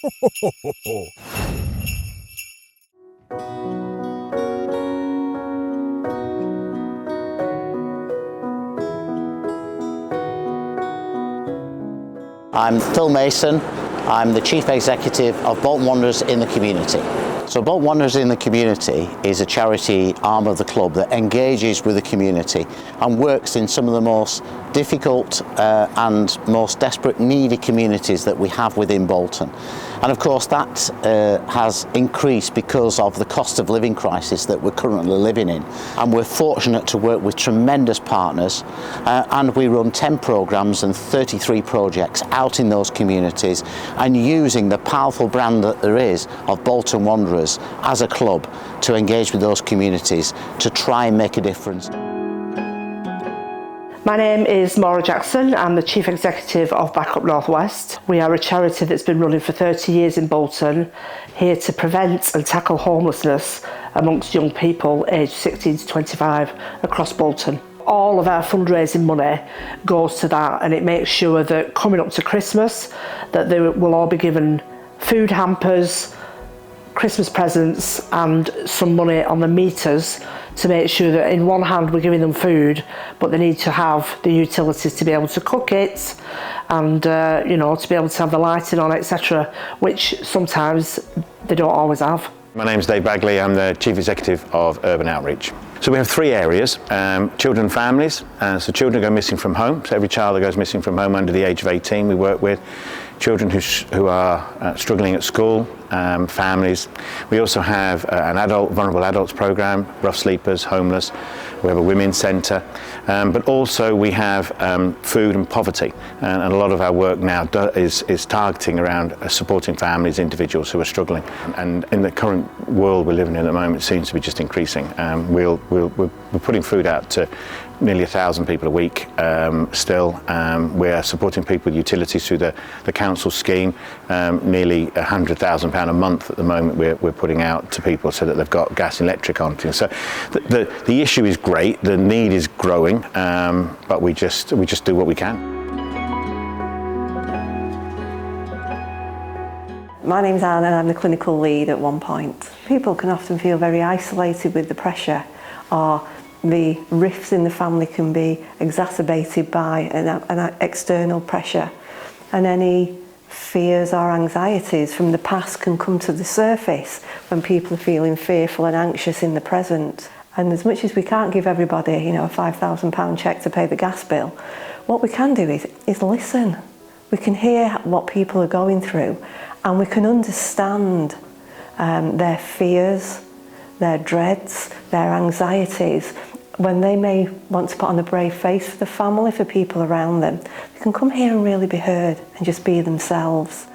I'm Phil Mason. I'm the Chief Executive of Bolton Wanderers in the Community. So Bolton Wanderers in the Community is a charity arm of the club that engages with the community and works in some of the most difficult and most desperate, needy communities that we have within Bolton. And of course that has increased because of the cost of living crisis that we're currently living in. And we're fortunate to work with tremendous partners and we run 10 programmes and 33 projects out in those communities and using the powerful brand that there is of Bolton Wanderers as a club to engage with those communities to try and make a difference. My name is Maura Jackson. I'm the Chief Executive of Back Up North West. We are a charity that's been running for 30 years in Bolton, here to prevent and tackle homelessness amongst young people aged 16 to 25 across Bolton. All of our fundraising money goes to that, and it makes sure that coming up to Christmas that they will all be given food hampers, Christmas presents and some money on the meters to make sure that in one hand we're giving them food, but they need to have the utilities to be able to cook it and you know, to be able to have the lighting on, etc., which sometimes they don't always have. My name's Dave Bagley. I'm the Chief Executive of Urban Outreach. So we have three areas, children and families. So children go missing from home. So every child that goes missing from home under the age of 18 we work with. Children who are struggling at school, families. We also have an vulnerable adults program, rough sleepers, homeless. We have a women's centre, but also we have food and poverty, and a lot of our work now is targeting around supporting families, individuals who are struggling. And in the current world we're living in at the moment, it seems to be just increasing. We're putting food out to nearly 1,000 people a week still. We're supporting people with utilities through the council scheme. Nearly £100,000 a month at the moment we're putting out to people so that they've got gas and electric on. So the issue is great, the need is growing, but we just do what we can. My name's Anne and I'm the clinical lead at One Point. People can often feel very isolated with the pressure, or the rifts in the family can be exacerbated by an external pressure, and any fears or anxieties from the past can come to the surface when people are feeling fearful and anxious in the present. And as much as we can't give everybody, you know, a £5,000 cheque to pay the gas bill, what we can do is listen. We can hear what people are going through, and we can understand their fears, their dreads, their anxieties. When they may want to put on a brave face for the family, for people around them, they can come here and really be heard and just be themselves.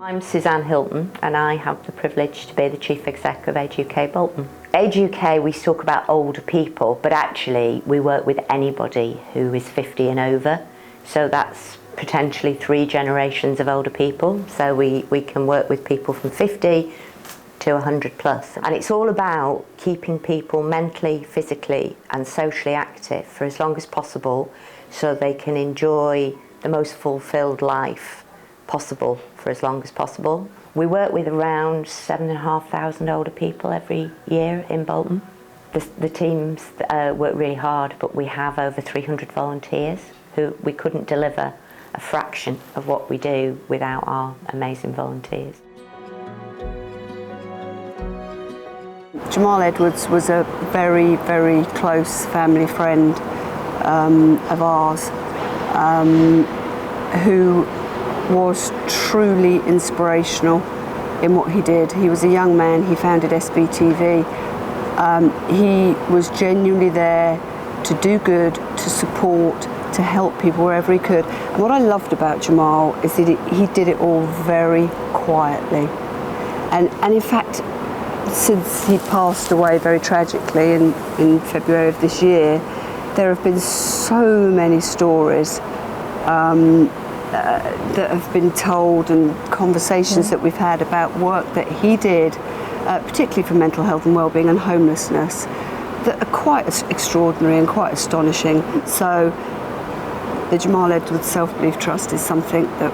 I'm Suzanne Hilton and I have the privilege to be the Chief Exec of Age UK Bolton. Age UK, we talk about older people, but actually we work with anybody who is 50 and over, so that's potentially 3 generations of older people. So we can work with people from 50 to 100 plus. And it's all about keeping people mentally, physically and socially active for as long as possible so they can enjoy the most fulfilled life possible for as long as possible. We work with around 7,500 older people every year in Bolton. The teams work really hard, but we have over 300 volunteers who we couldn't deliver a fraction of what we do without our amazing volunteers. Jamal Edwards was a very, very close family friend of ours who was truly inspirational in what he did. He was a young man, he founded SBTV. He was genuinely there to do good, to support, to help people wherever he could. And what I loved about Jamal is that he did it all very quietly. And in fact, since he passed away very tragically in February of this year, there have been so many stories that have been told and conversations that we've had about work that he did, particularly for mental health and wellbeing and homelessness, that are quite extraordinary and quite astonishing. So the Jamal Edwards Self-Belief Trust is something that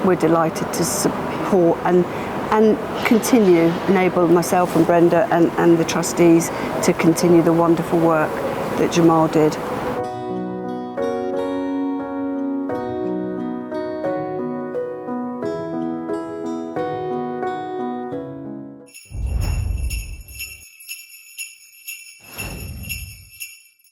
we're delighted to support and continue, enable myself and Brenda and the trustees to continue the wonderful work that Jamal did.